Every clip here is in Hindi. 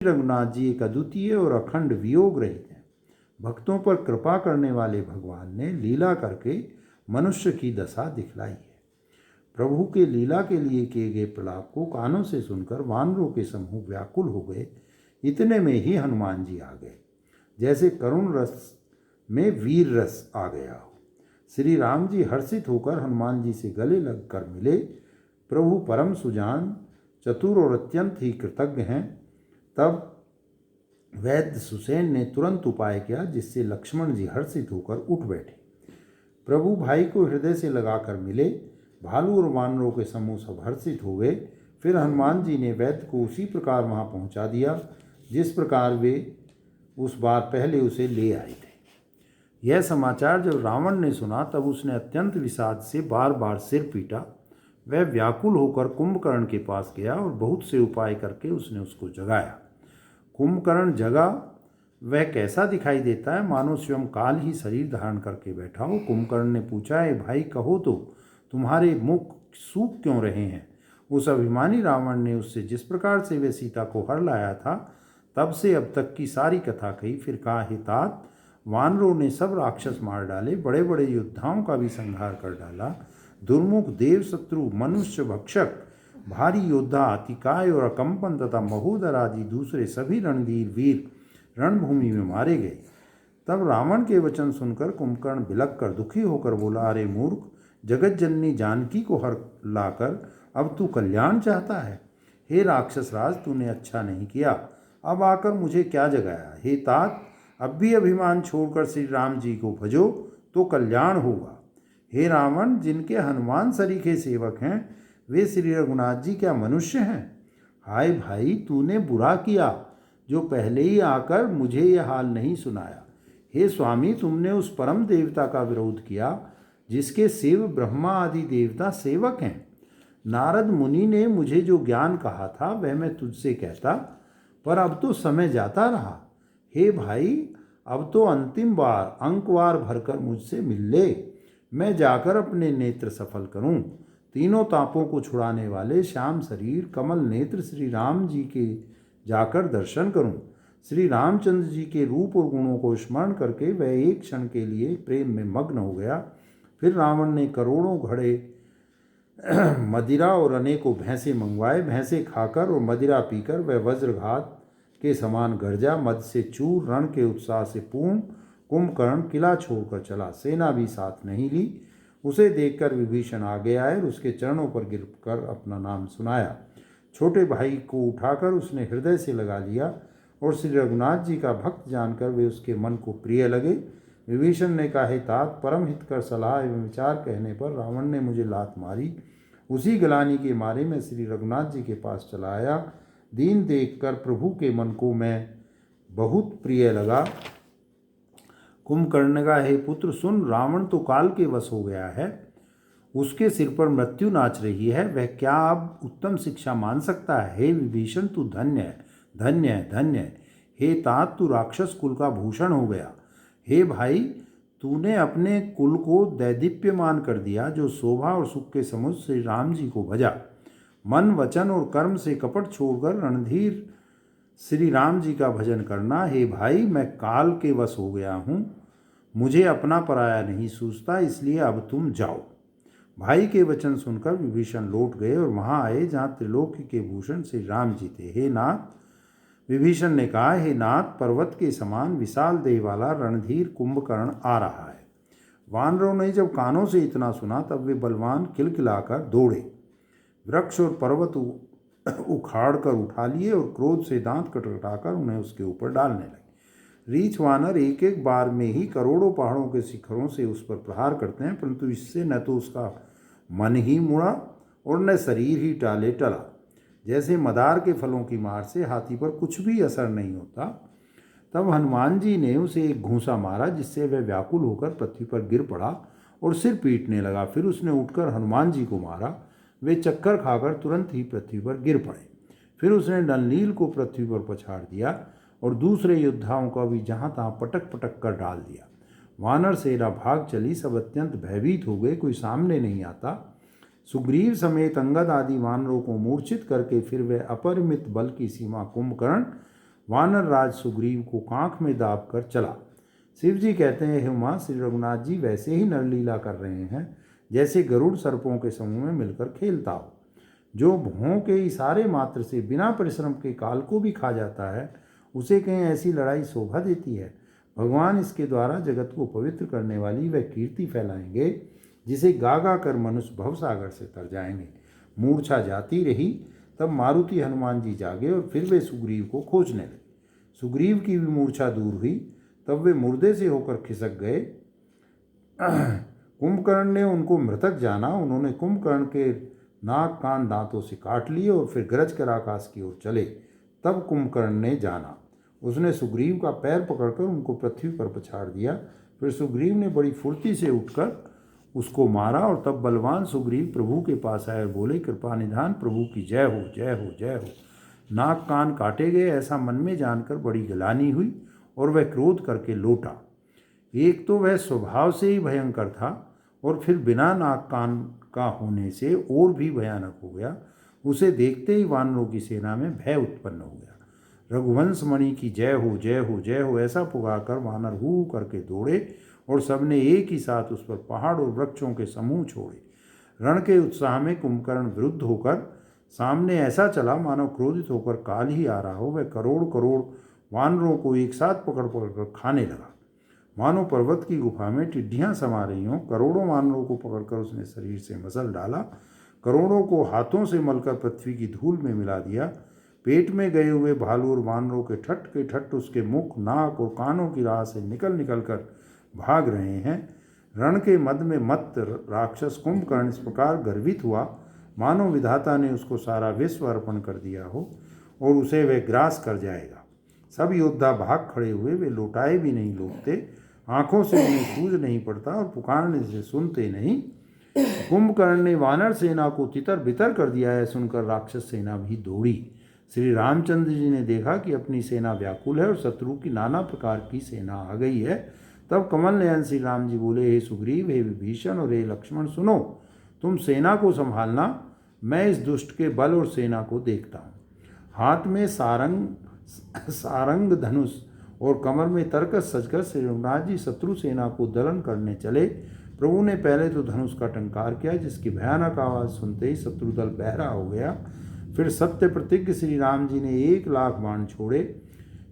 रघुनाथ जी एक अद्वितीय और अखंड वियोग रहित हैं। भक्तों पर कृपा करने वाले भगवान ने लीला करके मनुष्य की दशा दिखलाई है। प्रभु के लीला के लिए किए गए प्रलाप को कानों से सुनकर वानरों के समूह व्याकुल हो गए। इतने में ही हनुमान जी आ गए, जैसे करुण रस में वीर रस आ गया हो। श्री राम जी हर्षित होकर हनुमान जी से गले लगकर मिले। प्रभु परम सुजान, चतुर और अत्यंत ही कृतज्ञ हैं। तब वैद्य सुसेन ने तुरंत उपाय किया, जिससे लक्ष्मण जी हर्षित होकर उठ बैठे। प्रभु भाई को हृदय से लगाकर मिले। भालू और वानरों के समूह सब हर्षित हो गए। फिर हनुमान जी ने वैद्य को उसी प्रकार वहां पहुंचा दिया जिस प्रकार वे उस बार पहले उसे ले आए थे। यह समाचार जब रावण ने सुना तब उसने अत्यंत विषाद से बार बार सिर पीटा। वह व्याकुल होकर कुंभकर्ण के पास गया और बहुत से उपाय करके उसने उसको जगाया। कुंभकर्ण जगा। वह कैसा दिखाई देता है, मानो स्वयं काल ही शरीर धारण करके बैठा हो। कुंभकर्ण ने पूछा, है भाई कहो तो तुम्हारे मुख सूख क्यों रहे हैं? उस अभिमानी रावण ने उससे जिस प्रकार से वे सीता को हर लाया था तब से अब तक की सारी कथा कही। फिर कहा, हे तात, वानरों ने सब राक्षस मार डाले, बड़े बड़े योद्धाओं का भी संहार कर डाला। दुर्मुख, देव शत्रु, मनुष्य भक्षक, भारी योद्धा, अतिकाय और अकंपन तथा महोदर आदि दूसरे सभी रणधीर वीर रणभूमि में मारे गए। तब रावण के वचन सुनकर कुंभकर्ण बिलक कर दुखी होकर बोला, अरे मूर्ख, जगत जननी जानकी को हर लाकर अब तू कल्याण चाहता है? हे राक्षस राज, तूने अच्छा नहीं किया। अब आकर मुझे क्या जगाया? हे तात, अब भी अभिमान छोड़कर श्री राम जी को भजो तो कल्याण होगा। हे रावण, जिनके हनुमान सरीखे सेवक हैं, वे श्री रघुनाथ जी क्या मनुष्य हैं? हाय भाई, तूने बुरा किया जो पहले ही आकर मुझे यह हाल नहीं सुनाया। हे स्वामी, तुमने उस परम देवता का विरोध किया जिसके शिव, ब्रह्मा आदि देवता सेवक हैं। नारद मुनि ने मुझे जो ज्ञान कहा था वह मैं तुझसे कहता, पर अब तो समय जाता रहा। हे भाई, अब तो अंतिम बार अंकवार भरकर मुझसे मिल ले, मैं जाकर अपने नेत्र सफल करूं। तीनों तापों को छुड़ाने वाले श्याम शरीर कमल नेत्र श्री राम जी के जाकर दर्शन करूं। श्री रामचंद्र जी के रूप और गुणों को स्मरण करके वह एक क्षण के लिए प्रेम में मग्न हो गया। फिर रावण ने करोड़ों घड़े मदिरा और अनेकों भैंसे मंगवाए। भैंसे खाकर और मदिरा पीकर वह वज्रघात के समान गर्जा। मद से चूर, रण के उत्साह से पूर्ण कुंभकर्ण किला छोड़कर चला, सेना भी साथ नहीं ली। उसे देखकर विभीषण आगे आए और उसके चरणों पर गिरकर अपना नाम सुनाया। छोटे भाई को उठाकर उसने हृदय से लगा लिया और श्री रघुनाथ जी का भक्त जानकर वे उसके मन को प्रिय लगे। विभीषण ने कहा, हे तात, परम हितकर सलाह एवं विचार कहने पर रावण ने मुझे लात मारी। उसी गलानी के मारे मैं श्री रघुनाथ जी के पास चला आया। दीन देखकर प्रभु के मन को मैं बहुत प्रिय लगा। कुंभकर्ण ने कहा, हे पुत्र सुन, रावण तो काल के वश हो गया है, उसके सिर पर मृत्यु नाच रही है, वह क्या अब उत्तम शिक्षा मान सकता है? हे विभीषण, तू धन्य है, धन्य है, धन्य है। हे तात, तू राक्षस कुल का भूषण हो गया। हे भाई, तूने अपने कुल को दैदीप्यमान कर दिया, जो शोभा और सुख के समुद्र श्री राम जी को भजा। मन, वचन और कर्म से कपट छोड़कर रणधीर श्री राम जी का भजन करना। हे भाई, मैं काल के वश हो गया हूँ, मुझे अपना पराया नहीं सूझता, इसलिए अब तुम जाओ। भाई के वचन सुनकर विभीषण लौट गए और वहां आए जहाँ त्रिलोकी के भूषण श्री राम जी थे। हे नाथ, विभीषण ने कहा, हे नाथ, पर्वत के समान विशाल देह वाला रणधीर कुंभकर्ण आ रहा है। वानरों ने जब कानों से इतना सुना तब वे बलवान किलकिलाकर दौड़े, वृक्ष और पर्वत उखाड़ कर उठा लिए और क्रोध से दांत कटकटाकर उन्हें उसके ऊपर डालने लगे। रीछ वानर एक एक बार में ही करोड़ों पहाड़ों के शिखरों से उस पर प्रहार करते हैं, परंतु इससे न तो उसका मन ही मुड़ा और न शरीर ही टला। जैसे मदार के फलों की मार से हाथी पर कुछ भी असर नहीं होता। तब हनुमान जी ने उसे एक घूंसा मारा, जिससे वह व्याकुल होकर पृथ्वी पर गिर पड़ा और सिर पीटने लगा। फिर उसने उठकर हनुमान जी को मारा, वे चक्कर खाकर तुरंत ही पृथ्वी पर गिर पड़े। फिर उसने नलनील को पृथ्वी पर पछाड़ दिया और दूसरे योद्धाओं को भी जहाँ तहाँ पटक पटक कर डाल दिया। वानर सेना भाग चली, सब अत्यंत भयभीत हो गए, कोई सामने नहीं आता। सुग्रीव समेत अंगद आदि वानरों को मूर्छित करके फिर वे अपरिमित बल की सीमा कुंभकर्ण वानर राज सुग्रीव को कांख में दाब कर चला। शिव जी कहते हैं, हे उमा, श्री रघुनाथ जी वैसे ही नरलीला कर रहे हैं जैसे गरुड़ सर्पों के समूह में मिलकर खेलता हो। जो भौं के इशारे मात्र से बिना परिश्रम के काल को भी खा जाता है, उसे कहीं ऐसी लड़ाई शोभा देती है। भगवान इसके द्वारा जगत को पवित्र करने वाली वह कीर्ति फैलाएंगे जिसे गा गा कर मनुष्य भवसागर से तर जाएंगे। मूर्छा जाती रही, तब मारुति हनुमान जी जागे और फिर वे सुग्रीव को खोजने लगे। सुग्रीव की भी मूर्छा दूर हुई, तब वे मुर्दे से होकर खिसक गए। कुंभकर्ण ने उनको मृतक जाना। उन्होंने कुंभकर्ण के नाक कान दांतों से काट लिए और फिर गरज कर आकाश की ओर चले। तब कुंभकर्ण ने जाना, उसने सुग्रीव का पैर पकड़कर उनको पृथ्वी पर पछाड़ दिया। फिर सुग्रीव ने बड़ी फुर्ती से उठकर उसको मारा और तब बलवान सुग्रीव प्रभु के पास आए और बोले, कृपा निधान प्रभु की जय हो, जय हो, जय हो। नाक कान काटे गए ऐसा मन में जानकर बड़ी गिलानी हुई और वह क्रोध करके लौटा। एक तो वह स्वभाव से ही भयंकर था और फिर बिना नाक कान का होने से और भी भयानक हो गया। उसे देखते ही वानरों की सेना में भय उत्पन्न हो गया। रघुवंश मणि की जय हो, जय हो, जय हो ऐसा पुकारकर वानर हू करके दौड़े और सबने एक ही साथ उस पर पहाड़ और वृक्षों के समूह छोड़े। रण के उत्साह में कुंभकर्ण विरुद्ध होकर सामने ऐसा चला मानो क्रोधित होकर काल ही आ रहा हो। वह करोड़ करोड़ वानरों को एक साथ पकड़ पकड़ खाने लगा, मानो पर्वत की गुफा में टिड्डियां समा रही हों। करोड़ों वानरों को पकड़कर उसने शरीर से मसल डाला, करोड़ों को हाथों से मलकर पृथ्वी की धूल में मिला दिया। पेट में गए हुए भालू और वानरों के ठट उसके मुख, नाक और कानों की राह से निकल निकल कर भाग रहे हैं। रण के मद में मत्त राक्षस कुंभकर्ण इस प्रकार गर्वित हुआ मानो विधाता ने उसको सारा विश्व अर्पण कर दिया हो और उसे वह ग्रास कर जाएगा। सब योद्धा भाग खड़े हुए, वे लौटाए भी नहीं लौटते, आंखों से उन्हें सूझ नहीं पड़ता और पुकारने से सुनते नहीं। कुंभकर्ण ने वानर सेना को तितर बितर कर दिया है सुनकर राक्षस सेना भी दौड़ी। श्री रामचंद्र जी ने देखा कि अपनी सेना व्याकुल है और शत्रु की नाना प्रकार की सेना आ गई है। तब कमल नयन श्री राम जी बोले, हे सुग्रीव, हे विभीषण और हे लक्ष्मण, सुनो, तुम सेना को संभालना, मैं इस दुष्ट के बल और सेना को देखता हूँ। हाथ में सारंग धनुष और कमर में तरकस सजकर श्री रघुनाथ जी शत्रु सेना को दलन करने चले। प्रभु ने पहले तो धनुष का टंकार किया, जिसकी भयानक आवाज़ सुनते ही शत्रु दल बहरा हो गया। फिर सत्य प्रतिज्ञ श्री राम जी ने 1,00,000 बाण छोड़े।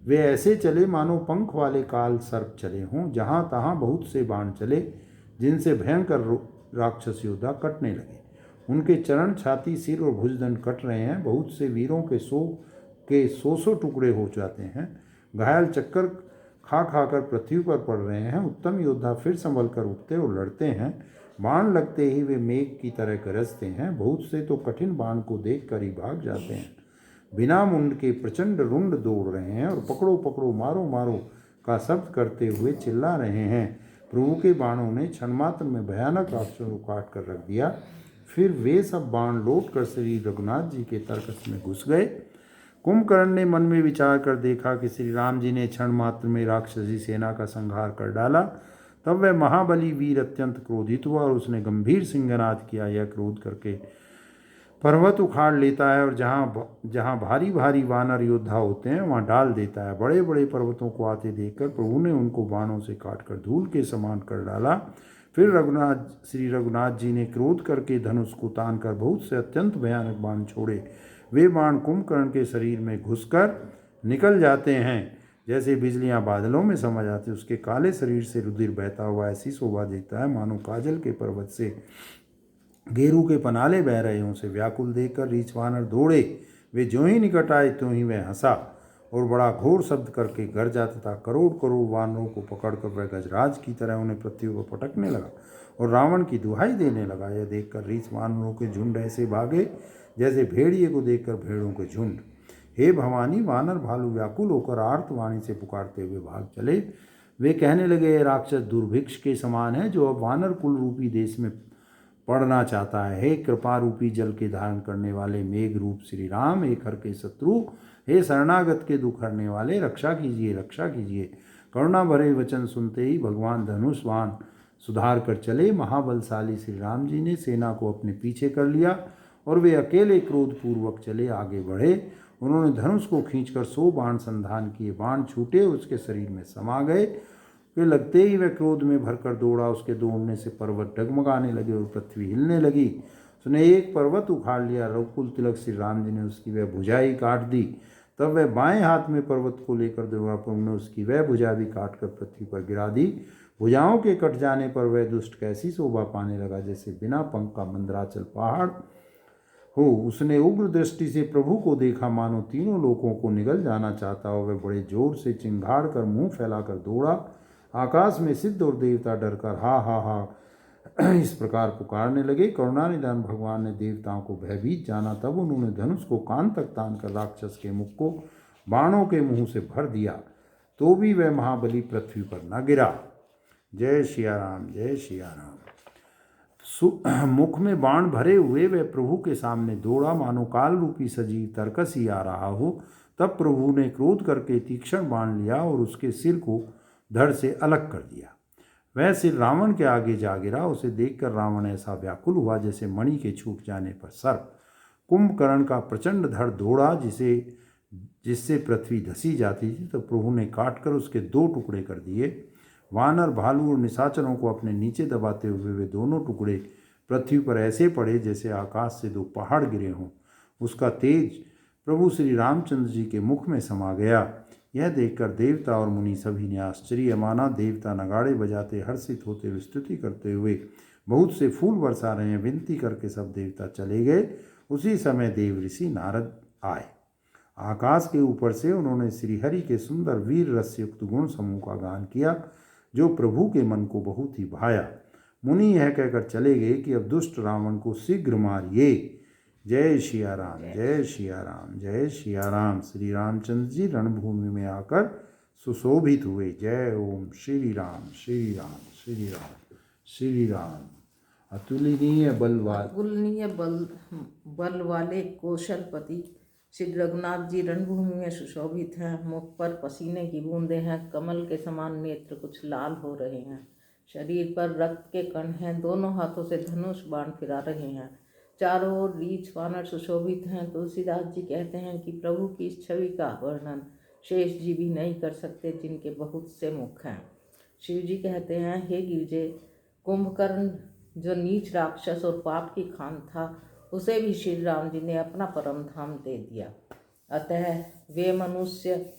वे ऐसे चले मानो पंख वाले काल सर्प चले हों। जहाँ तहाँ बहुत से बाण चले, जिनसे भयंकर राक्षस योद्धा कटने लगे। उनके चरण, छाती, सिर और भुजदंड कट रहे हैं। बहुत से वीरों के 100 टुकड़े हो जाते हैं। घायल चक्कर खा खाकर पृथ्वी पर पड़ रहे हैं। उत्तम योद्धा फिर संभल कर उठते और लड़ते हैं। बाण लगते ही वे मेघ की तरह गरजते हैं। बहुत से तो कठिन बाण को देख कर ही भाग जाते हैं। बिना मुंड के प्रचंड रुंड दौड़ रहे हैं और पकड़ो पकड़ो, मारो मारो का शब्द करते हुए चिल्ला रहे हैं। प्रभु के बाणों ने क्षणमात्र में भयानक राक्षसों को काट कर रख दिया। फिर वे सब बाण लौट कर श्री रघुनाथ जी के तरकस में घुस गए। कुंभकर्ण ने मन में विचार कर देखा कि श्री राम जी ने क्षण मात्र में राक्षसी सेना का संहार कर डाला। तब वह महाबली वीर अत्यंत क्रोधित हुआ और उसने गंभीर सिंहनाद किया। यह क्रोध करके पर्वत उखाड़ लेता है और जहाँ भारी भारी वानर योद्धा होते हैं वहाँ डाल देता है। बड़े बड़े पर्वतों को आते देखकर प्रभु ने उनको बाणों से काटकर धूल के समान कर डाला। फिर श्री रघुनाथ जी ने क्रोध करके धनुष को तान कर बहुत से अत्यंत भयानक बाण छोड़े। वे बाण कुंभकर्ण के शरीर में घुसकर निकल जाते हैं जैसे बिजलियां बादलों में समा जाती। उसके काले शरीर से रुधिर बहता हुआ ऐसी शोभा देता है मानो काजल के पर्वत से गेरू के पनाले बह रहे हों। से व्याकुल देखकर रीछ वानर दौड़े। वे ज्यों ही निकट आए त्यों ही वह हंसा और बड़ा घोर शब्द करके गरजा तथा करोड़ करोड़ वानरों को पकड़कर वह गजराज की तरह उन्हें पृथ्वी पर पटकने लगा और रावण की दुहाई देने लगा। यह देखकर रीछ वानरों के झुंड ऐसे भागे जैसे भेड़िए को देखकर भेड़ों के झुंड। हे भवानी, वानर भालू व्याकुल होकर आर्तवाणी से पुकारते हुए भाग चले। वे कहने लगे, यह राक्षस दुर्भिक्ष के समान है जो अब वानर कुल रूपी देश में पड़ना चाहता है। हे कृपा रूपी जल के धारण करने वाले मेघ रूप श्री राम, हे हर के शत्रु, हे शरणागत के दुख हरने वाले, रक्षा कीजिए, रक्षा कीजिए। करुणा भरे वचन सुनते ही भगवान धनुषवान सुधार कर चले। महाबलशाली श्री राम जी ने सेना को अपने पीछे कर लिया और वे अकेले क्रोधपूर्वक चले आगे बढ़े उन्होंने धनुष को खींचकर 100 बाण संधान किए। बाण छूटे, उसके शरीर में समा गए। वे लगते ही वह क्रोध में भरकर दौड़ा। उसके दौड़ने से पर्वत डगमगाने लगे और पृथ्वी हिलने लगी। उसने एक पर्वत उखाड़ लिया। रघुकुल तिलक श्री राम जी ने उसकी वह भुजाई काट दी। तब वह बाएं हाथ में पर्वत को लेकर दौड़ा, पर उन्होंने उसकी वह भुजा भी काटकर पृथ्वी पर गिरा दी। भुजाओं के कट जाने पर वह दुष्ट कैसी शोभा पाने लगा, जैसे बिना पंख का मंदराचल पहाड़ हो। उसने उग्र दृष्टि से प्रभु को देखा, मानो तीनों लोकों को निगल जाना चाहता हो। वह बड़े जोर से चिंगाड़ कर मुंह फैलाकर दौड़ा। आकाश में सिद्ध और देवता डरकर हा हा हा इस प्रकार पुकारने लगे। करुणानिधान भगवान ने देवताओं को भयभीत जाना। तब उन्होंने धनुष को कान तक तानकर राक्षस के मुख को बाणों के मुंह से भर दिया, तो भी वह महाबली पृथ्वी पर न गिरा। जय सिया राम, जय सिया राम। मुख में बाण भरे हुए वह प्रभु के सामने दौड़ा, मानो काल रूपी सजीव तरकस ही आ रहा हो। तब प्रभु ने क्रोध करके तीक्ष्ण बाण लिया और उसके सिर को धड़ से अलग कर दिया। वह सिर रावण के आगे जा गिरा। उसे देखकर रावण ऐसा व्याकुल हुआ जैसे मणि के छूट जाने पर सर्प। कुंभकर्ण का प्रचंड धड़ दौड़ा, जिससे पृथ्वी धसी जाती थी। तो प्रभु ने काटकर उसके 2 टुकड़े कर दिए। वानर, भालू और निशाचरों को अपने नीचे दबाते हुए वे दोनों टुकड़े पृथ्वी पर ऐसे पड़े जैसे आकाश से 2 पहाड़ गिरे हों। उसका तेज प्रभु श्री रामचंद्र जी के मुख में समा गया। यह देखकर देवता और मुनि सभी ने आश्चर्य माना। देवता नगाड़े बजाते हर्षित होते हुए स्तुति करते हुए बहुत से फूल बरसा रहे हैं। विनती करके सब देवता चले गए। उसी समय देव ऋषि नारद आए। आकाश के ऊपर से उन्होंने श्रीहरि के सुंदर वीर रस युक्त गुण समूह का गान किया, जो प्रभु के मन को बहुत ही भाया। मुनि यह कहकर चले गए कि अब दुष्ट रावण को शीघ्र मारिए। जय सिया राम, जय सिया राम, जय सिया राम। श्री रामचंद्र जी रणभूमि में आकर सुशोभित हुए। जय ओम श्री राम, श्री राम, श्री राम, श्री राम। अतुलनीय बल वाले कौशलपति श्री रघुनाथ जी रणभूमि में सुशोभित हैं। मुख पर पसीने की बूंदें हैं। कमल के समान नेत्र कुछ लाल हो रहे हैं। शरीर पर रक्त के कण हैं। दोनों हाथों से धनुष बाण फिरा रहे हैं। चारों ओर रीछ वानर सुशोभित हैं। तुलसीदास जी कहते हैं कि प्रभु की इस छवि का वर्णन शेष जी भी नहीं कर सकते, जिनके बहुत से मुख हैं। शिव जी कहते हैं, हे गिरजे, कुंभकर्ण जो नीच राक्षस और पाप की खान था, उसे भी श्री राम जी ने अपना परम धाम दे दिया। अतः वे मनुष्य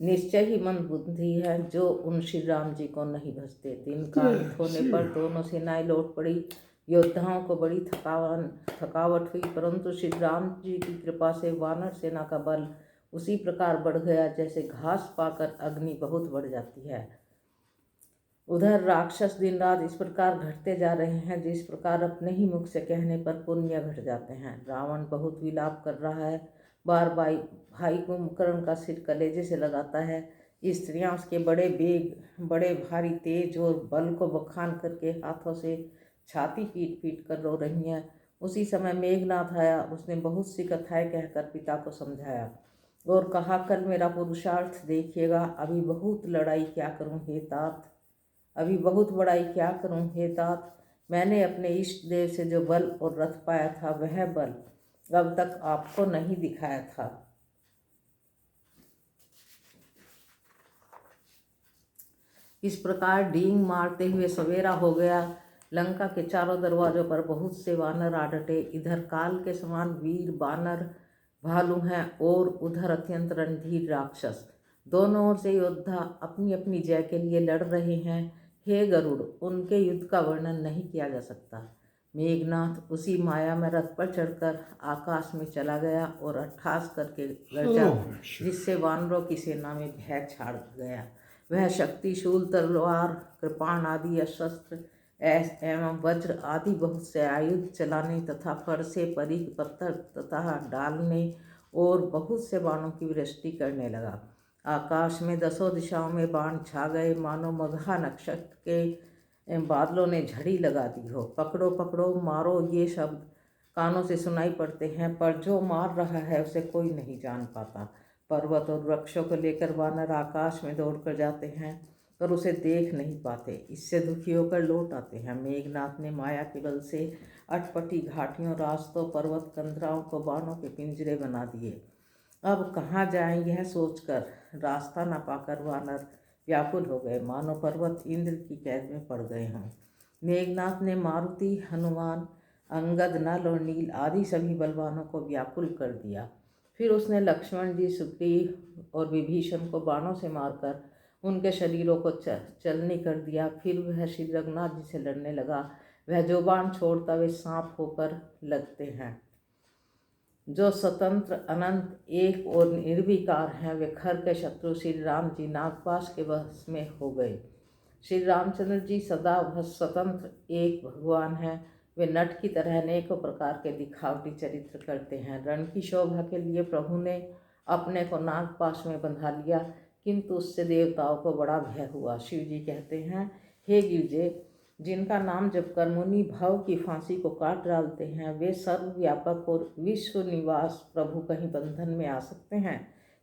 निश्चय ही मन बुद्धि है जो उन श्री राम जी को नहीं भजते। दिन का अंत होने पर दोनों सेनाएं लौट पड़ी। योद्धाओं को बड़ी थकावट हुई, परंतु श्री राम जी की कृपा से वानर सेना का बल उसी प्रकार बढ़ गया जैसे घास पाकर अग्नि बहुत बढ़ जाती है। उधर राक्षस दिन रात इस प्रकार घटते जा रहे हैं जिस प्रकार अपने ही मुख से कहने पर पुण्य घट जाते हैं। रावण बहुत विलाप कर रहा है। बार बार भाई कुंभकर्ण का सिर कलेजे से लगाता है। स्त्रियां उसके बड़े बेग, बड़े भारी तेज और बल को बखान करके हाथों से छाती पीट पीट कर रो रही हैं। उसी समय मेघनाथ आया। उसने बहुत सी कथाएं कहकर पिता को समझाया और कहा, कल मेरा पुरुषार्थ देखिएगा। अभी बहुत लड़ाई क्या करूं हे तात, अभी बहुत बड़ाई क्या करूं हे तात। मैंने अपने इष्ट देव से जो बल और रथ पाया था, वह बल अब तक आपको नहीं दिखाया था। इस प्रकार डींग मारते हुए सवेरा हो गया। लंका के चारों दरवाजों पर बहुत से वानर आ डटे। इधर काल के समान वीर वानर भालू हैं और उधर अत्यंत रणधीर राक्षस। दोनों ओर से योद्धा अपनी अपनी जय के लिए लड़ रहे हैं। हे गरुड़, उनके युद्ध का वर्णन नहीं किया जा सकता। मेघनाथ उसी माया में रथ पर चढ़कर आकाश में चला गया और अट्ठास करके गरजा, जिससे वानरों की सेना में भय छा गया। वह शक्ति, शूल, तलवार, कृपाण आदि अस्त्र एवं वज्र आदि बहुत से आयुध चलाने तथा फरसे, परिघ, पत्थर तथा डालने और बहुत से बाणों की वृष्टि करने लगा। आकाश में दसों दिशाओं में बाण छा गए, मानो मघा नक्षत्र के बादलों ने झड़ी लगा दी हो। पकड़ो पकड़ो, मारो, ये शब्द कानों से सुनाई पड़ते हैं, पर जो मार रहा है उसे कोई नहीं जान पाता। पर्वत और वृक्षों को लेकर वानर आकाश में दौड़कर जाते हैं पर उसे देख नहीं पाते। इससे दुखी होकर लौट आते हैं। मेघनाथ ने माया के बल से अटपटी घाटियों, रास्तों, पर्वत कंदराओं को बाणों के पिंजरे बना दिए। अब कहाँ जाएं यह सोचकर रास्ता न पाकर वानर व्याकुल हो गए, मानो पर्वत इंद्र की कैद में पड़ गए हों। मेघनाथ ने मारुति, हनुमान, अंगद, नल और नील आदि सभी बलवानों को व्याकुल कर दिया। फिर उसने लक्ष्मण जी, सुग्रीव और विभीषण को बाणों से मारकर उनके शरीरों को चलनी कर दिया। फिर वह श्री रघुनाथ जी से लड़ने लगा। वह जो बाण छोड़ता वे सांप होकर लगते हैं, जो स्वतंत्र, अनंत, एक और निर्विकार हैं। वे खर के शत्रु श्री राम जी नागपाश के वश में हो गए। श्री रामचंद्र जी सदा स्वतंत्र एक भगवान हैं। वे नट की तरह अनेकों प्रकार के दिखावटी चरित्र करते हैं। रण की शोभा के लिए प्रभु ने अपने को नागपाश में बंधा लिया, किंतु उससे देवताओं को बड़ा भय हुआ। शिव जी कहते हैं, हे गिरजे, जिनका नाम जप कर मुनि भव की फांसी को काट डालते हैं, वे सर्वव्यापक और विश्व निवास प्रभु कहीं बंधन में आ सकते हैं।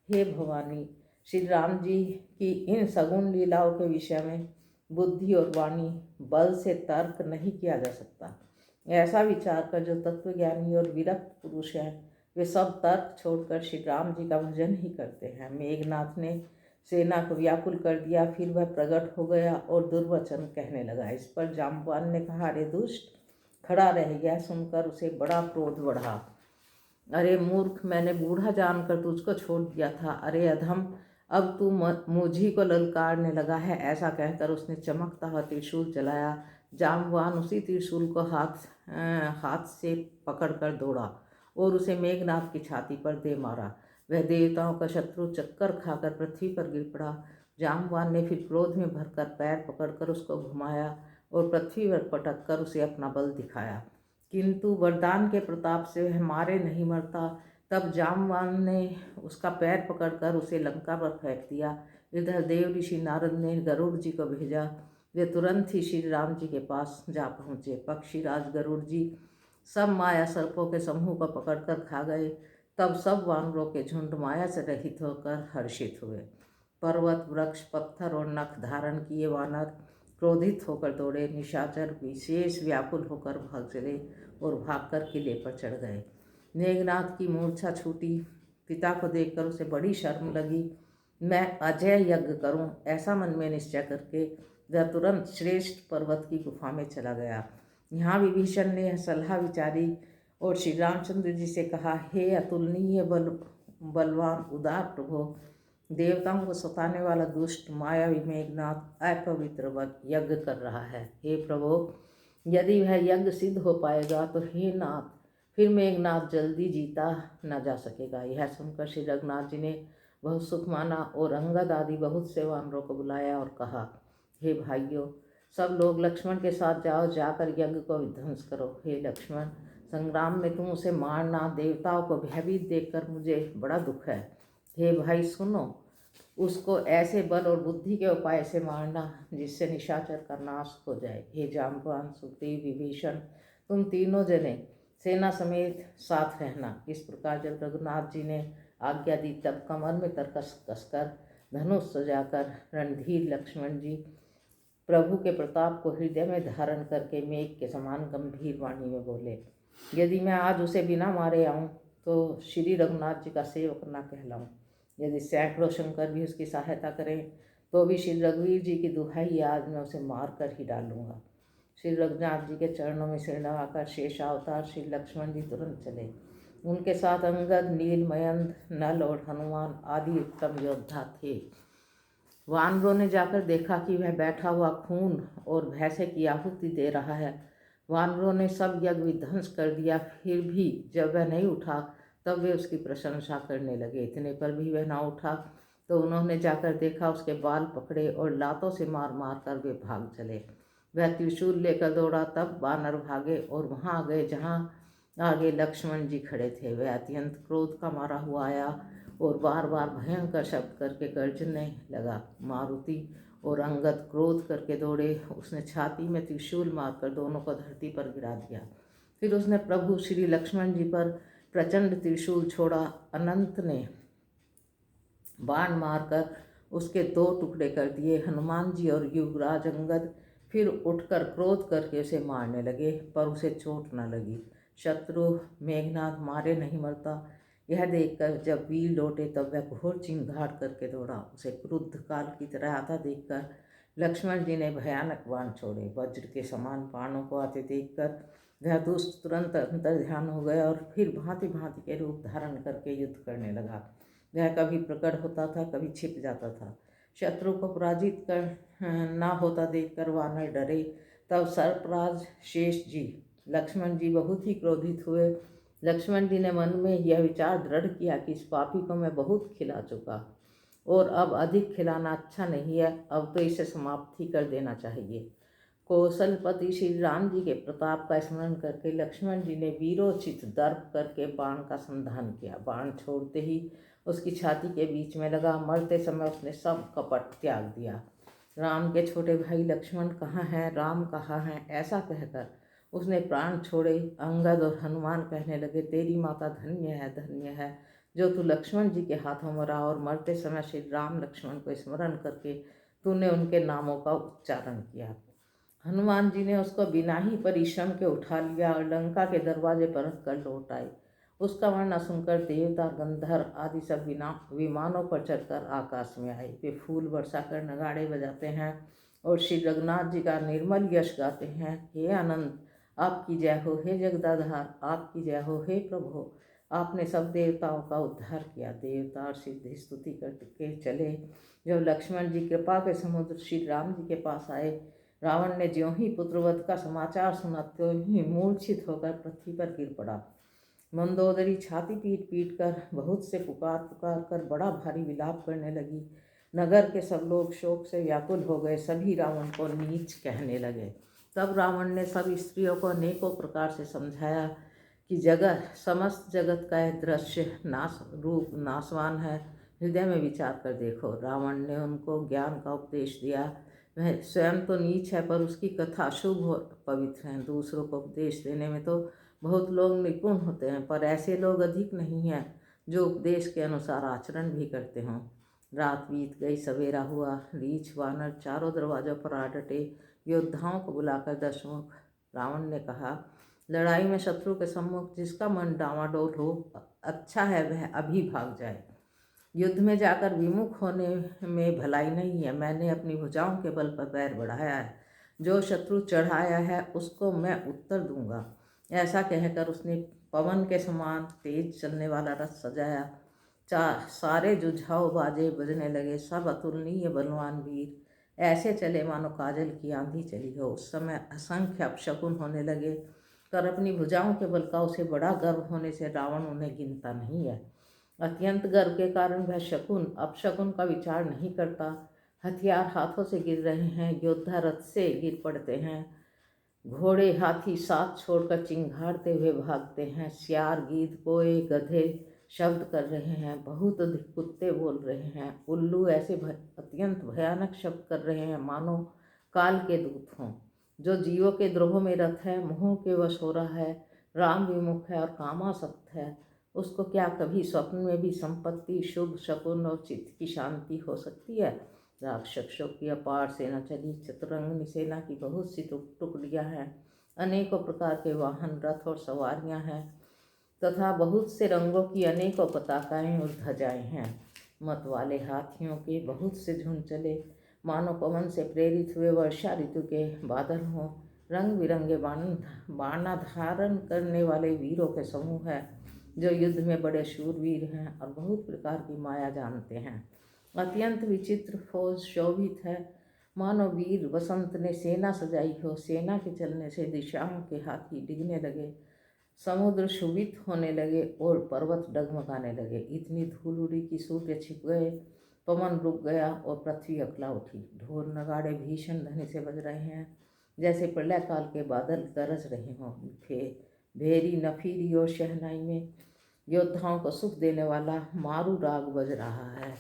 हे भवानी, श्री राम जी की इन सगुण लीलाओं के विषय में बुद्धि और वाणी बल से तर्क नहीं किया जा सकता। ऐसा विचार कर जो तत्वज्ञानी और विरक्त पुरुष हैं, वे सब तर्क छोड़कर श्री राम जी का भजन ही करते हैं। मेघनाथ ने सेना को व्याकुल कर दिया। फिर वह प्रकट हो गया और दुर्वचन कहने लगा। इस पर जाम्बवान ने कहा, अरे दुष्ट, खड़ा रह गया। सुनकर उसे बड़ा क्रोध बढ़ा। अरे मूर्ख, मैंने बूढ़ा जानकर तुझको छोड़ दिया था। अरे अधम, अब तू मुझी को ललकारने लगा है। ऐसा कहकर उसने चमकता हुआ त्रिशूल चलाया। जाम्बवान उसी त्रिशूल को हाथ से पकड़कर दौड़ा और उसे मेघनाथ की छाती पर दे मारा। वह देवताओं का शत्रु चक्कर खाकर पृथ्वी पर गिर पड़ा। जाम्बवान ने फिर क्रोध में भरकर पैर पकड़कर उसको घुमाया और पृथ्वी पर पटक कर उसे अपना बल दिखाया, किंतु वरदान के प्रताप से वह मारे नहीं मरता। तब जाम्बवान ने उसका पैर पकड़कर उसे लंका पर फेंक दिया। इधर देव ऋषि नारद ने गरुड़ जी को भेजा। वे तुरंत ही श्री राम जी के पास जा पहुँचे। पक्षीराज गरुड़ जी सब माया सर्पों के समूह को पकड़कर खा गए। तब सब वानरों के झुंड माया से रहित होकर हर्षित हुए। पर्वत, वृक्ष, पत्थर और नख धारण किए वानर क्रोधित होकर दौड़े। निशाचर विशेष व्याकुल होकर भाग चले और भागकर किले पर चढ़ गए। मेघनाथ की मूर्छा छूटी। पिता को देखकर उसे बड़ी शर्म लगी। मैं अजय यज्ञ करूं, ऐसा मन में निश्चय करके वह तुरंत श्रेष्ठ पर्वत की गुफा में चला गया। यहाँ विभीषण ने सलाह विचारी और श्री रामचंद्र जी से कहा, हे अतुलनीय बलवान उदार प्रभु, देवताओं को सताने वाला दुष्ट मायावी मेघनाथ अपवित्र यज्ञ कर रहा है। हे प्रभु, यदि वह यज्ञ सिद्ध हो पाएगा तो हे नाथ, फिर मेघनाथ जल्दी जीता न जा सकेगा। यह सुनकर श्री रघुनाथ जी ने बहुत सुख माना और अंगद आदि बहुत से वानरों को बुलाया और कहा, हे भाइयों, सब लोग लक्ष्मण के साथ जाओ, जाकर यज्ञ को विध्वंस करो। हे लक्ष्मण, संग्राम में तुम उसे मारना, देवताओं को भयभीत देखकर मुझे बड़ा दुख है। हे भाई सुनो, उसको ऐसे बल और बुद्धि के उपाय से मारना जिससे निशाचर का नाश हो जाए। हे जाम्बवान, सुग्रीव, विभीषण, तुम तीनों जने सेना समेत साथ रहना। इस प्रकार जब रघुनाथ जी ने आज्ञा दी तब कमर में तरकस कसकर धनुष सजाकर रणधीर लक्ष्मण जी प्रभु के प्रताप को हृदय में धारण करके मेघ के समान गंभीर वाणी में बोले, यदि मैं आज उसे बिना मारे आऊँ तो श्री रघुनाथ जी का सेवक न कहलाऊँ। यदि सैकड़ों शंकर भी उसकी सहायता करें तो भी श्री रघुवीर जी की दुहाई आज मैं उसे मार कर ही डालूंगा। श्री रघुनाथ जी के चरणों में सिर नवाकर शेषावतार श्री लक्ष्मण जी तुरंत चले। उनके साथ अंगद, नील, मयंद, नल और हनुमान आदि उत्तम योद्धा थे। वानरों ने जाकर देखा कि वह बैठा हुआ खून और भैंसे की आहुति दे रहा है। वानरों ने सब यज्ञ विध्वंस कर दिया। फिर भी जब वह नहीं उठा तब वे उसकी प्रशंसा करने लगे। इतने पर भी वह ना उठा तो उन्होंने जाकर देखा, उसके बाल पकड़े और लातों से मार मार कर वे भाग चले। वह त्रिशूल लेकर दौड़ा, तब वानर भागे और वहाँ आ गए जहाँ आगे लक्ष्मण जी खड़े थे। वह अत्यंत क्रोध का मारा हुआ आया और बार बार भयंकर शब्द करके गर्जने लगा। मारुति और अंगद क्रोध करके दौड़े। उसने छाती में त्रिशूल मारकर दोनों को धरती पर गिरा दिया। फिर उसने प्रभु श्री लक्ष्मण जी पर प्रचंड त्रिशूल छोड़ा। अनंत ने बाण मारकर उसके 2 टुकड़े कर दिए। हनुमान जी और युवराज अंगद फिर उठकर क्रोध करके उसे मारने लगे, पर उसे चोट न लगी। शत्रु मेघनाथ मारे नहीं मरता, यह देखकर जब वीर लौटे तब वह घोर चिंगाड़ करके दौड़ा। उसे क्रुद्ध काल की तरह आता देखकर लक्ष्मण जी ने भयानक बाण छोड़े। वज्र के समान बाणों को आते देखकर वह दुष्ट तुरंत अंतर्ध्यान हो गया और फिर भांति भांति के रूप धारण करके युद्ध करने लगा। वह कभी प्रकट होता था, कभी छिप जाता था। शत्रु को पराजित कर ना होता देखकर वानर डरे। तब सर्पराज शेष जी लक्ष्मण जी बहुत ही क्रोधित हुए। लक्ष्मण जी ने मन में यह विचार दृढ़ किया कि इस पापी को मैं बहुत खिला चुका और अब अधिक खिलाना अच्छा नहीं है, अब तो इसे समाप्त ही कर देना चाहिए। कौशलपति श्री राम जी के प्रताप का स्मरण करके लक्ष्मण जी ने वीरोचित दर्प करके बाण का संधान किया। बाण छोड़ते ही उसकी छाती के बीच में लगा। मरते समय उसने सब कपट त्याग दिया। राम के छोटे भाई लक्ष्मण कहाँ हैं, राम कहाँ हैं, ऐसा कहकर उसने प्राण छोड़े। अंगद और हनुमान कहने लगे, तेरी माता धन्य है जो तू लक्ष्मण जी के हाथों मरा और मरते समय श्री राम लक्ष्मण को स्मरण करके तूने उनके नामों का उच्चारण किया। हनुमान जी ने उसको बिना ही परिश्रम के उठा लिया और लंका के दरवाजे पर रख कर लौट आए। उसका वर्णन सुनकर देवता, गंधर्व आदि सब विमानों पर चढ़कर आकाश में आए। वे फूल बरसा कर नगाड़े बजाते हैं और श्री रघुनाथ जी का निर्मल यश गाते हैं। हे आनंद, आपकी जय हो, हे जगदाधार आपकी जय हो, हे प्रभु आपने सब देवताओं का उद्धार किया। देवता और सिद्धि स्तुति करके चले। जब लक्ष्मण जी कृपा के समुद्र श्री राम जी के पास आए, रावण ने ज्यों ही पुत्रवध का समाचार सुना त्यों ही मूर्छित होकर पृथ्वी पर गिर पड़ा। मंदोदरी छाती पीट पीट कर बहुत से पुकार पुकार कर बड़ा भारी विलाप करने लगी। नगर के सब लोग शोक से व्याकुल हो गए। सभी रावण को नीच कहने लगे। तब रावण ने सब स्त्रियों को अनेकों प्रकार से समझाया कि समस्त जगत का यह दृश्य रूप नाशवान है। हृदय में विचार कर देखो। रावण ने उनको ज्ञान का उपदेश दिया। वह स्वयं तो नीच है पर उसकी कथा शुभ और पवित्र है। दूसरों को उपदेश देने में तो बहुत लोग निपुण होते हैं, पर ऐसे लोग अधिक नहीं हैं जो उपदेश के अनुसार आचरण भी करते हों। रात बीत गई, सवेरा हुआ। रीछ वानर चारों दरवाजों पर आ डटे। योद्धाओं को बुलाकर दशमुख रावण ने कहा, लड़ाई में शत्रु के सम्मुख जिसका मन डावाडोल हो, अच्छा है वह अभी भाग जाए। युद्ध में जाकर विमुख होने में भलाई नहीं है। मैंने अपनी भुजाओं के बल पर पैर बढ़ाया है। जो शत्रु चढ़ाया है उसको मैं उत्तर दूंगा। ऐसा कहकर उसने पवन के समान तेज चलने वाला रथ सजाया। सारे जुझाऊ बाजे बजने लगे। सब अतुलनीय बलवान वीर ऐसे चले मानो काजल की आंधी चली हो। उस समय असंख्य अपशकुन होने लगे, पर अपनी भुजाओं के बल का उसे बड़ा गर्व होने से रावण उन्हें गिनता नहीं है। अत्यंत गर्व के कारण वह अपशकुन का विचार नहीं करता। हथियार हाथों से गिर रहे हैं, योद्धा रथ से गिर पड़ते हैं, घोड़े हाथी साथ छोड़कर चिंघाड़ते हुए भागते हैं। सियार, गीद, कोए, गधे शब्द कर रहे हैं। बहुत अधिक कुत्ते बोल रहे हैं। उल्लू ऐसे अत्यंत भयानक शब्द कर रहे हैं मानो काल के दूत हों। जो जीवों के द्रोह में रत है, मोह के वश हो रहा है, राम विमुख है और कामासक्त है, उसको क्या कभी स्वप्न में भी संपत्ति, शुभ शकुन और चित्त की शांति हो सकती है। राक्षसों की अपार सेना चली। चतुरंगनी सेना की बहुत सी टुकड़ियाँ हैं। अनेकों प्रकार के वाहन, रथ और सवारियाँ हैं तथा बहुत से रंगों की अनेकों पताकाएँ और ध्वजाएँ हैं। मत वाले हाथियों के बहुत से झुंड चले, मानो पवन से प्रेरित हुए वर्षा ऋतु के बादल हों। रंग बिरंगे बाणा धारण करने वाले वीरों के समूह है, जो युद्ध में बड़े शूरवीर हैं और बहुत प्रकार की माया जानते हैं। अत्यंत विचित्र फौज शोभित है, मानो वीर वसंत ने सेना सजाई हो। सेना के चलने से दिशाओं के हाथी डिगने लगे, समुद्र शुभित होने लगे और पर्वत डगमगाने लगे। इतनी धूल उड़ी कि सूर्य छिप गए, पवन रुक गया और पृथ्वी अकला उठी। ढोल नगाड़े भीषण ध्वनि से बज रहे हैं, जैसे प्रलय काल के बादल गरज रहे हों। भेरी, नफीरी और शहनाई में योद्धाओं को सुख देने वाला मारू राग बज रहा है।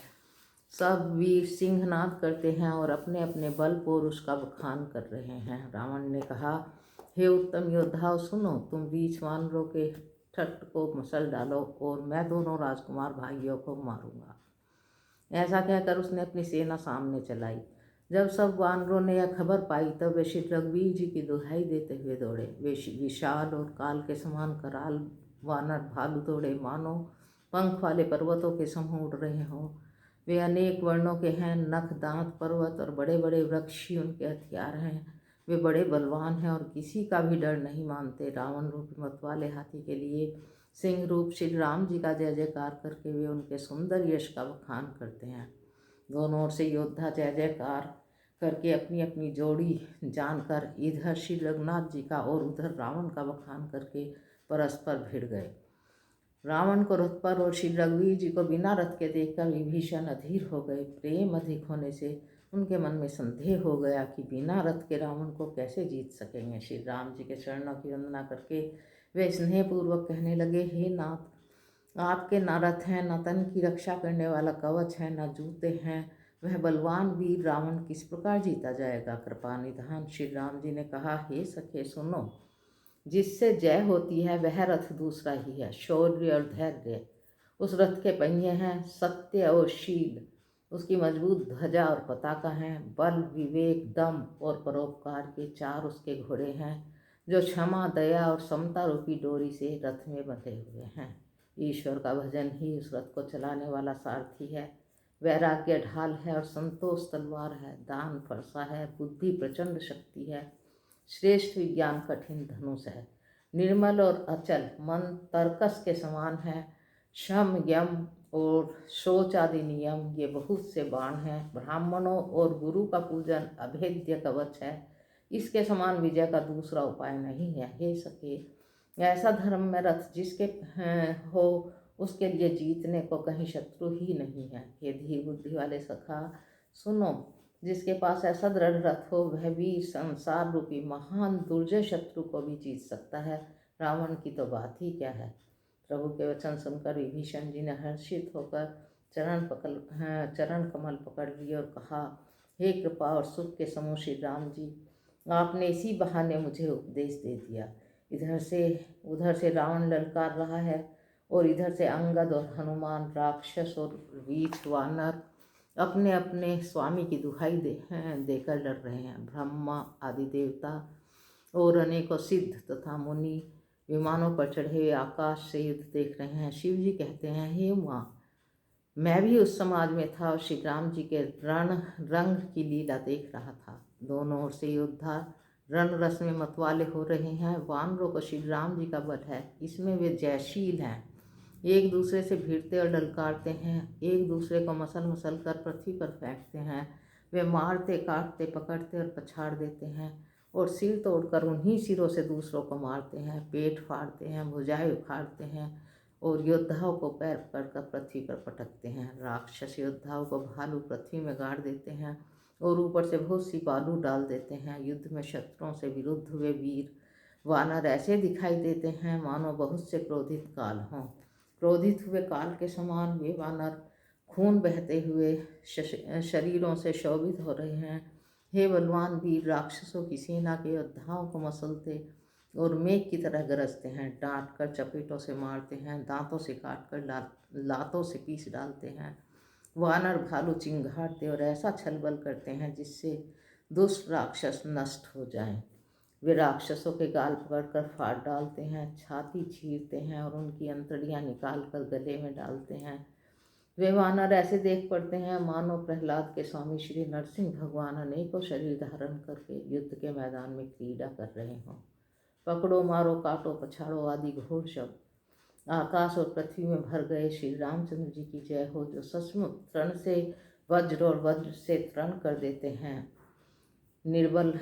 सब वीर सिंहनाद करते हैं और अपने अपने बल पौरुष का बखान कर रहे हैं। रावण ने कहा, हे उत्तम योद्धाओं सुनो, तुम बीच वानरों के ठट्ट को मसल डालो और मैं दोनों राजकुमार भाइयों को मारूंगा। ऐसा कहकर उसने अपनी सेना सामने चलाई। जब सब वानरों ने यह खबर पाई तब वे श्री रघुवीर जी की दुहाई देते हुए दौड़े। वे विशाल और काल के समान कराल वानर भालू दौड़े, मानो पंख वाले पर्वतों के समूह उड़ रहे हों। वे अनेक वर्णों के हैं, नख दांत पर्वत और बड़े बड़े वृक्ष ही उनके हथियार हैं। वे बड़े बलवान हैं और किसी का भी डर नहीं मानते। रावण रूपी मतवाले हाथी के लिए सिंह रूप श्री राम जी का जय जयकार करके वे उनके सुंदर यश का बखान करते हैं। दोनों ओर से योद्धा जय जयकार करके अपनी अपनी जोड़ी जानकर इधर श्री रघुनाथ जी का और उधर रावण का बखान करके परस्पर भिड़ गए। रावण को रथ पर और श्री रघुवीर जी को बिना रथ के देखकर विभीषण अधीर हो गए। प्रेम अधिक होने से उनके मन में संदेह हो गया कि बिना रथ के रावण को कैसे जीत सकेंगे। श्री राम जी के चरणों की वंदना करके वे स्नेहपूर्वक कहने लगे, हे नाथ, आपके न रथ हैं, न तन की रक्षा करने वाला कवच है, न जूते हैं, वह बलवान वीर रावण किस प्रकार जीता जाएगा। कृपा निधान श्री राम जी ने कहा, हे सखे सुनो, जिससे जय होती है वह रथ दूसरा ही है, शौर्य और धैर्य। उस रथ के पहिए हैं, सत्य और शील उसकी मजबूत ध्वजा और पताका हैं, बल विवेक दम और परोपकार के चार उसके घोड़े हैं, जो क्षमा दया और समता रूपी डोरी से रथ में बंधे हुए हैं। ईश्वर का भजन ही उस रथ को चलाने वाला सारथी है। वैराग्य ढाल है और संतोष तलवार है। दान फरसा है, बुद्धि प्रचंड शक्ति है, श्रेष्ठ विज्ञान कठिन धनुष है। निर्मल और अचल मन तर्कस के समान है। शम यम और शोच आदि नियम ये बहुत से बाण हैं। ब्राह्मणों और गुरु का पूजन अभेद्य कवच है। इसके समान विजय का दूसरा उपाय नहीं है। हे सखे, ऐसा धर्म में रथ जिसके हो उसके लिए जीतने को कहीं शत्रु ही नहीं है। हे धीर बुद्धि वाले सखा सुनो, जिसके पास ऐसा दृढ़ रथ हो वह भी संसार रूपी महान दुर्जय शत्रु को भी जीत सकता है। रावण की तो बात ही क्या है। प्रभु के वचन सुनकर विभीषण जी ने हर्षित होकर चरण कमल पकड़ लिए और कहा, हे कृपा और सुख के समूह श्री राम जी, आपने इसी बहाने मुझे उपदेश दे दिया। इधर से उधर से रावण ललकार रहा है और इधर से अंगद और हनुमान, राक्षस और रीछ वानर अपने अपने स्वामी की दुहाई देकर लड़ रहे हैं। ब्रह्मा आदि देवता और अनेकों सिद्ध तथा मुनि विमानों पर चढ़े हुए आकाश से युद्ध देख रहे हैं। शिव जी कहते हैं, हे माँ, मैं भी उस समाज में था और श्री राम जी के रंग की लीला देख रहा था। दोनों ओर से योद्धा रण रस में मतवाले हो रहे हैं। वानरों को श्री राम जी का बल है, इसमें वे जयशील हैं। एक दूसरे से भिड़ते और ललकारते हैं, एक दूसरे को मसल मसल कर पृथ्वी पर फेंकते हैं। वे मारते काटते पकड़ते और पछाड़ देते हैं और सिर तोड़कर उन्हीं सिरों से दूसरों को मारते हैं। पेट फाड़ते हैं, भुजाएं उखाड़ते हैं और योद्धाओं को पैर पकड़कर पृथ्वी पर पटकते हैं। राक्षस योद्धाओं को भालू पृथ्वी में गाड़ देते हैं और ऊपर से बहुत सी बालू डाल देते हैं। युद्ध में शत्रुओं से विरुद्ध हुए वीर वानर ऐसे दिखाई देते हैं मानो बहुत से क्रोधित काल हों। क्रोधित हुए काल के समान वे वानर खून बहते हुए शरीरों से शोभित हो रहे हैं। हे बलवान वीर, राक्षसों की सेना के योद्धाओं को मसलते और मेघ की तरह गरजते हैं। डांट कर चपेटों से मारते हैं, दांतों से काट कर लातों से पीस डालते हैं। वानर भालू चिंगाड़ते और ऐसा छलबल करते हैं जिससे दुष्ट राक्षस नष्ट हो जाएं। वे राक्षसों के गाल पकड़कर फाड़ डालते हैं, छाती चीरते हैं और उनकी अंतड़ियाँ निकाल कर गले में डालते हैं। वे वानर ऐसे देख पड़ते हैं मानो प्रहलाद के स्वामी श्री नरसिंह भगवान अनेकों शरीर धारण करके युद्ध के मैदान में क्रीड़ा कर रहे हों। पकड़ो मारो काटो पछाड़ो आदि घोर शब्द आकाश और पृथ्वी में भर गए। श्री रामचंद्र जी की जय हो, जो सचमुच तृण से वज्र और वज्र से तृण कर देते हैं, निर्बल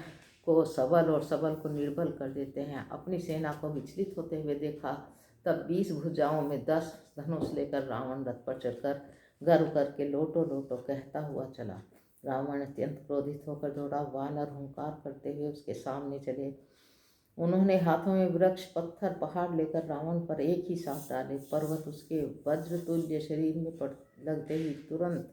को सबल और सबल को निर्बल कर देते हैं। अपनी सेना को विचलित होते हुए देखा, तब 20 भुजाओं में 10 धनुष लेकर रावण रथ पर चढ़कर गर्व करके लोटो लोटो कहता हुआ चला। रावण अत्यंत क्रोधित होकर दौड़ा। वानर हुंकार करते हुए उसके सामने चले। उन्होंने हाथों में वृक्ष पत्थर पहाड़ लेकर रावण पर एक ही साथ डाले। पर्वत उसके वज्रतुल्य शरीर में लगते ही तुरंत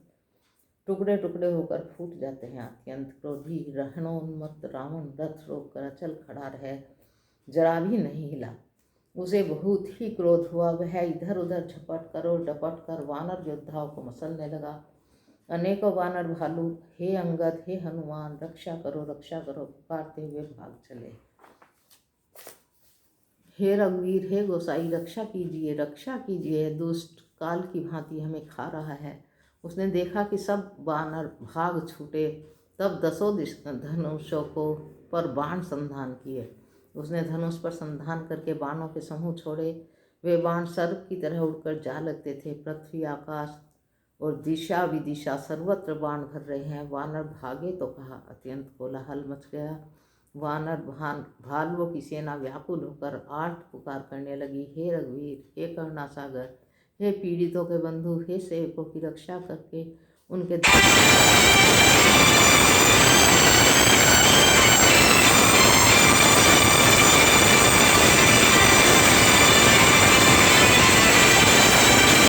टुकड़े टुकड़े होकर फूट जाते हैं। अत्यंत क्रोधी रहणोन्मत्त रावण रथ रोककर अचल खड़ा रहे, जरा भी नहीं हिला। उसे बहुत ही क्रोध हुआ। वह इधर उधर झपट कर और डपट कर वानर योद्धाओं को मसलने लगा। अनेकों वानर भालू हे अंगद हे हनुमान रक्षा करो पुकारते हुए भाग चले। हे रघुवीर हे गोसाई रक्षा कीजिए दुष्ट काल की भांति हमें खा रहा है। उसने देखा कि सब वानर भाग छूटे, तब 10 धनुषों को पर बाण संधान किए। उसने धनुष पर संधान करके बाणों के समूह छोड़े। वे बाण सर्प की तरह उड़कर जा लगते थे। पृथ्वी, आकाश और दिशा विदिशा सर्वत्र बाण भर रहे हैं। वानर भागे तो कहा, अत्यंत कोलाहल मच गया। वानर भालुओं की सेना व्याकुल होकर आर्त पुकार करने लगी, हे रघुवीर, हे करुणासागर, हे पीड़ितों के बंधु, हे सेवकों की रक्षा करके उनके